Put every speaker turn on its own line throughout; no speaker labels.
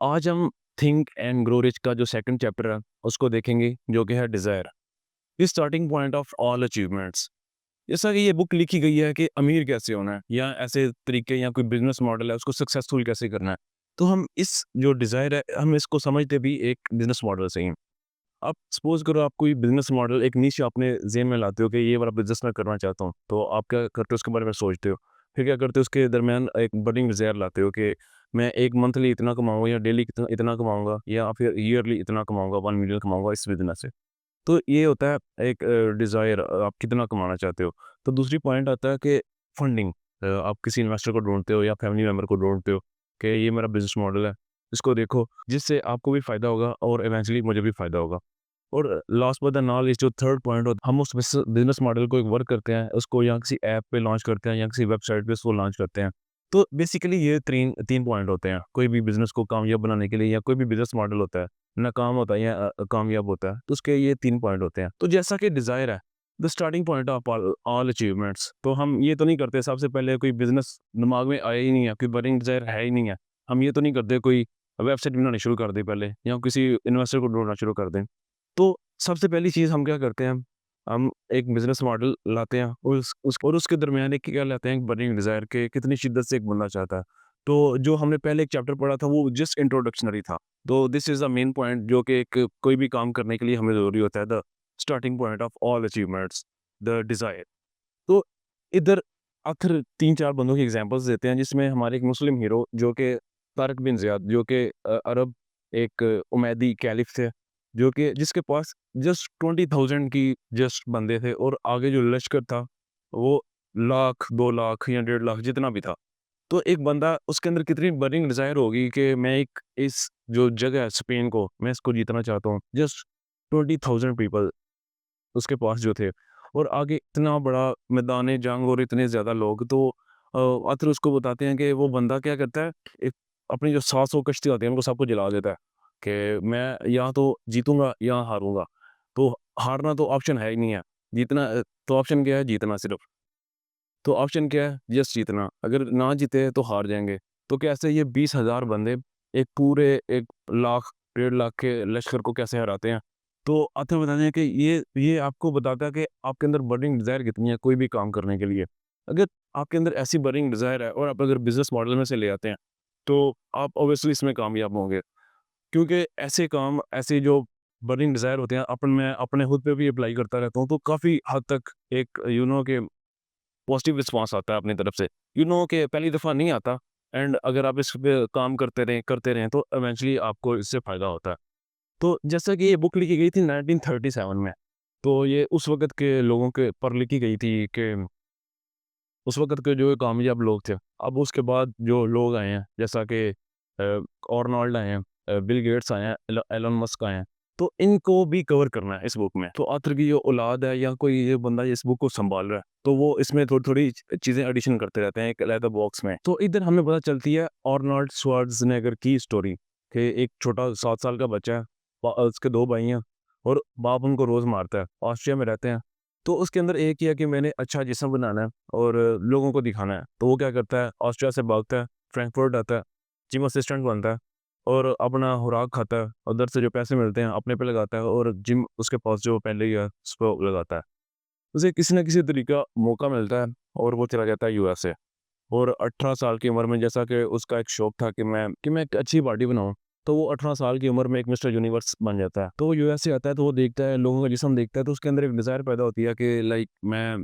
आज हम think and grow rich का जो सेकंड चैप्टर है उसको देखेंगे, जो कि है desire, the starting point of all achievements. जैसा कि ये बुक लिखी गई है कि अमीर कैसे होना है या ऐसे तरीके या कोई बिजनेस मॉडल है उसको सक्सेसफुल कैसे करना है। तो हम इस जो डिज़ायर है हम इसको समझते भी एक बिजनेस मॉडल से ही हैं। आप सपोज करो, आप कोई बिजनेस मॉडल एक नीश अपने जेन में लाते हो कि ये वाला बिजनेस मैं करना चाहता हूँ, तो आप क्या करते हो उसके बारे में सोचते हो। फिर क्या करते हो, उसके दरमियान एक बर्निंग डिज़ायर लाते हो कि मैं एक मंथली इतना कमाऊंगा या डेली इतना इतना कमाऊंगा या फिर ईयरली इतना कमाऊंगा, 1 मिलियन कमाऊंगा इस बिजनेस से। तो ये होता है एक डिज़ायर, आप कितना कमाना चाहते हो। तो दूसरी पॉइंट आता है कि फंडिंग, आप किसी इन्वेस्टर को ढूंढते हो या फैमिली मेम्बर को ढूंढते हो कि ये मेरा बिजनेस मॉडल है, इसको देखो जिससे आपको भी फ़ायदा होगा और इवेंचुअली मुझे भी फ़ायदा होगा। और last but the not is जो थर्ड पॉइंट होता है, हम उस बिज़नेस मॉडल को एक वर्क करते हैं, उसको या किसी ऐप पे लॉन्च करते हैं या किसी वेबसाइट पे उसको लॉन्च करते हैं। तो बेसिकली ये 3 पॉइंट होते हैं, कोई भी बिज़नेस को कामयाब बनाने के लिए या कोई भी बिज़नेस मॉडल होता है, नाकाम होता है या कामयाब होता है, तो उसके ये 3 पॉइंट होते हैं। तो जैसा कि डिज़ायर है, the starting point of all all achievements, तो हम ये तो नहीं करते सबसे पहले कोई बिज़नेस दिमाग में आया ही नहीं है, कोई बर्निंग डिज़ायर है ही नहीं है। हम ये तो नहीं करते कोई वेबसाइट बनानी शुरू कर दें पहले या किसी इन्वेस्टर को ढूँढना शुरू कर दें। तो सबसे पहली चीज़ हम क्या करते हैं, हम एक बिज़नेस मॉडल लाते हैं और उसके दरमियान एक क्या लाते हैं, एक बर्निंग डिज़ायर के कितनी शिद्दत से एक बंदा चाहता है। तो जो हमने पहले एक चैप्टर पढ़ा था वो जस्ट इंट्रोडक्शनरी था। तो this is the main point जो कि एक कोई भी काम करने के लिए हमें ज़रूरी होता है, the starting point of all achievements, the desire. तो इधर आखिर 3-4 बंदों की एग्ज़ाम्पल्स देते हैं, जिसमें हमारे एक मुस्लिम हीरो जो कि तारिक बिन ज़ियाद, जो कि अरब एक उमैदी कैलिफ थे, जो कि जिसके पास जस्ट 20,000 की जस्ट बंदे थे और आगे जो लश्कर था वो लाख, 2 लाख या 1.5 लाख जितना भी था। तो एक बंदा उसके अंदर कितनी बर्निंग डिज़ायर होगी कि मैं एक इस जो जगह है स्पेन को, मैं इसको जीतना चाहता हूँ। जस्ट 20,000 पीपल उसके पास जो थे और आगे इतना बड़ा मैदान जंग और इतने ज़्यादा लोग। तो आखिर उसको बताते हैं कि वो बंदा क्या करता है, एक अपनी जो 700 कश्ती होती है उनको सबको जला देता है कि मैं या तो जीतूँगा या हारूँगा। तो हारना तो ऑप्शन है ही नहीं है, जीतना तो ऑप्शन क्या है, जीतना सिर्फ़। तो ऑप्शन क्या है, जस्ट जीतना, अगर ना जीते तो हार जाएँगे। तो कैसे ये 20,000 बंदे एक पूरे 1 लाख, 1.5 लाख के लश्कर को कैसे हराते हैं। तो आते बताते हैं कि ये आपको बताता है कि आपके अंदर बर्निंग डिज़ायर कितनी है कोई भी काम करने के लिए। अगर आपके अंदर ऐसी बर्निंग डिज़ायर है और आप अगर बिज़नेस मॉडल में से ले आते हैं, तो आप ऑब्वियसली इसमें कामयाब होंगे। क्योंकि ऐसे काम, ऐसे जो बर्निंग डिज़ायर होते हैं, मैं अपने खुद पे भी अप्लाई करता रहता हूँ, तो काफ़ी हद तक एक के पॉजिटिव रिस्पॉन्स आता है अपनी तरफ से। कि पहली दफ़ा नहीं आता, एंड अगर आप इस पे काम करते रहें तो इवेंचुअली आपको इससे फ़ायदा होता है। तो जैसा कि ये बुक लिखी गई थी 1937 में, तो ये उस वक़्त के लोगों के पर लिखी गई थी कि उस वक़्त के जो कामयाब लोग थे। अब उसके बाद जो लोग आए हैं, जैसा कि अर्नोल्ड आए हैं, बिल गेट्स आए हैं, एलन मस्क आए हैं, तो इनको भी कवर करना है इस बुक में। तो आखिर की जो औलाद है या कोई ये बंदा इस बुक को सँभाल रहा है, तो वो इसमें थोड़ी-थोड़ी चीज़ें एडिशन करते रहते हैं एक अलग बॉक्स में। तो इधर हमें पता चलती है अर्नोल्ड श्वार्ज़नेगर की स्टोरी, कि एक छोटा 7 साल का बच्चा है, उसके 2 भाई हैं और बाप उनको रोज़ मारता है। ऑस्ट्रिया में रहते हैं। तो उसके अंदर एक ही है कि मैंने अच्छा जिस्म बनाना है और लोगों को दिखाना है। तो वो क्या करता है, ऑस्ट्रिया से भागता है, फ्रैंकफर्ट आता है, जिम असिस्टेंट बनता है और अपना खुराक खाता है, उधर से जो पैसे मिलते हैं अपने पे लगाता है और जिम उसके पास जो पहले ही है उस पे लगाता है। उसे किसी न किसी तरीका मौका मिलता है और वो चला जाता है यूएसए। और 18 साल की उम्र में, जैसा कि उसका एक शौक था कि मैं एक अच्छी बॉडी बनाऊँ, तो वो 18 साल की उम्र में एक मिस्टर यूनिवर्स बन जाता है। तो वो यूएसए आता है, तो वो देखता है लोगों का जिस्म देखता है, तो उसके अंदर एक डिज़ायर पैदा होती है कि लाइक मैं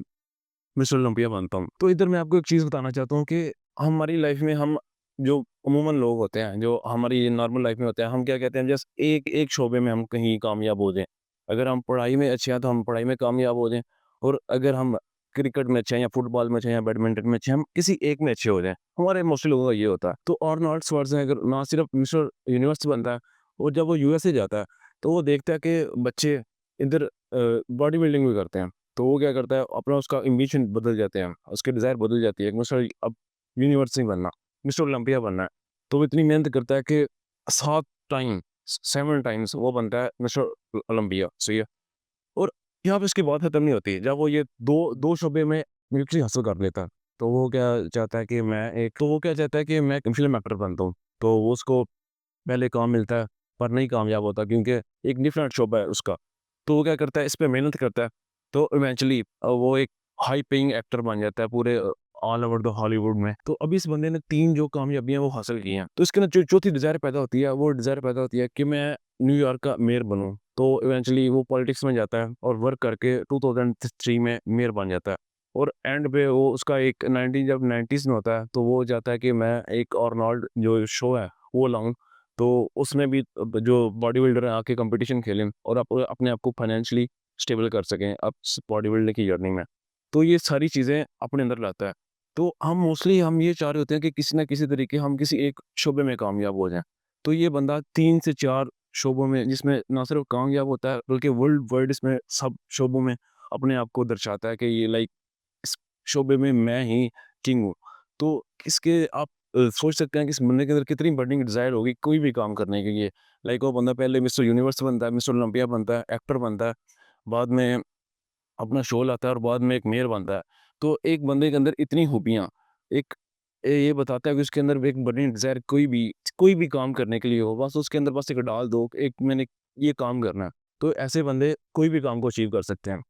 मिस्टर ओलंपिया बनता हूँ। तो इधर मैं आपको एक चीज़ बताना चाहता हूँ कि हमारी लाइफ़ में हम जो अमूमन लोग होते हैं, जो हमारी नॉर्मल लाइफ़ में होते हैं, हम क्या कहते हैं, जस्ट एक एक शोबे में हम कहीं कामयाब हो जाएँ। अगर हम पढ़ाई में अच्छे हैं, तो हम पढ़ाई में कामयाब हो जाएँ और अगर हम क्रिकेट में अच्छे हैं या फुटबॉल में अच्छे हैं या बैडमिंटन में अच्छे हैं, हम किसी एक में अच्छे हो जाएँ। हमारे मोस्टली लोगों का ये होता है। तो आर्नोल्ड श्वार्ज़नेगर ना सिर्फ़ मिस्टर यूनिवर्स बनता है और जब वो यूएसए जाता है, तो वो देखता है कि बच्चे इधर बॉडी बिल्डिंग भी करते हैं। तो वो क्या करता है, अपना उसका एम्बिशन बदल जाते हैं, उसकी डिज़ायर बदल जाती है, मिस्टर अब यूनिवर्स नहीं बनना, मिस्टर ओलंपिया बनना है। तो वो इतनी मेहनत करता है कि 7 टाइम 7 टाइम्स वो बनता है मिस्टर ओलंपिया, सही है? और यहाँ पे इसकी बात खत्म नहीं होती। जब वो ये 2 शोबे में विक्ट्री हासिल कर लेता है, तो वो क्या चाहता है कि मैं एक तो वो क्या चाहता है कि मैं एक फिल्म एक्टर बनता हूँ। तो वो उसको पहले काम मिलता है पर नहीं कामयाब होता क्योंकि एक डिफरेंट शोबा है उसका। तो वो क्या करता है, इस पे मेहनत करता है, तो इवेंचुअली वो एक हाई पेइंग एक्टर बन जाता है पूरे ऑल ओवर द हॉलीवुड में। तो अभी इस बंदे ने 3 जो कामयाबियाँ वो हासिल की हैं। तो इसके अंदर जो चौथी डिज़ायर पैदा होती है, वो डिज़ायर पैदा होती है कि मैं न्यूयॉर्क का मेयर बनूँ। तो इवेंचुअली वो पॉलिटिक्स में जाता है और वर्क करके 2003 में मेयर बन जाता है। और एंड पे वो उसका एक 19 जब 90s में होता है, तो वो चाहता है कि मैं एक आर्नोल्ड जो शो है, वो लाऊँ। तो उसमें भी जो बॉडी बिल्डर हैं आके कॉम्पिटिशन खेलें और अपने आप को फाइनेंशियली स्टेबल कर सकें अब बॉडी बिल्डिंग की जर्नी में। तो ये सारी चीज़ें अपने अंदर लाता है। तो हम मोस्टली हम ये चाह रहे होते हैं कि किसी न किसी तरीके हम किसी एक शोबे में कामयाब हो जाएँ। तो ये बंदा 3 से 4 शोबों में, जिसमें ना सिर्फ कामयाब होता है बल्कि वर्ल्ड वाइड इसमें सब शोबों में अपने आप को दर्शाता है कि ये लाइक इस शोबे में मैं ही किंग हूँ। तो इसके आप सोच सकते हैं कि इस बंदे के अंदर कितनी बर्निंग डिज़ायर होगी कोई भी काम करने के लिए। लाइक वो बंदा पहले मिस्टर यूनिवर्स बनता है, मिस्टर ओलंपिया बनता है, एक्टर बनता है, बाद में अपना शो लाता है और बाद में एक मेयर बनता है। तो एक बंदे के अंदर इतनी खूबियाँ, एक ये बताता है कि उसके अंदर एक बर्निंग डिज़ायर कोई भी काम करने के लिए हो, बस उसके अंदर बस एक डाल दो, एक मैंने ये काम करना है। तो ऐसे बंदे कोई भी काम को अचीव कर सकते हैं।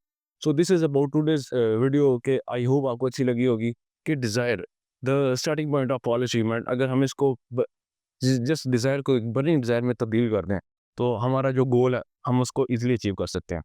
So this is about today's video के आई होप आपको अच्छी लगी होगी कि desire the starting point of all achievement, अगर हम इसको जस्ट डिज़ायर को एक बर्निंग डिज़ायर में तब्दील कर दें, तो हमारा जो गोल है, हम उसको ईज़िली अचीव कर सकते हैं।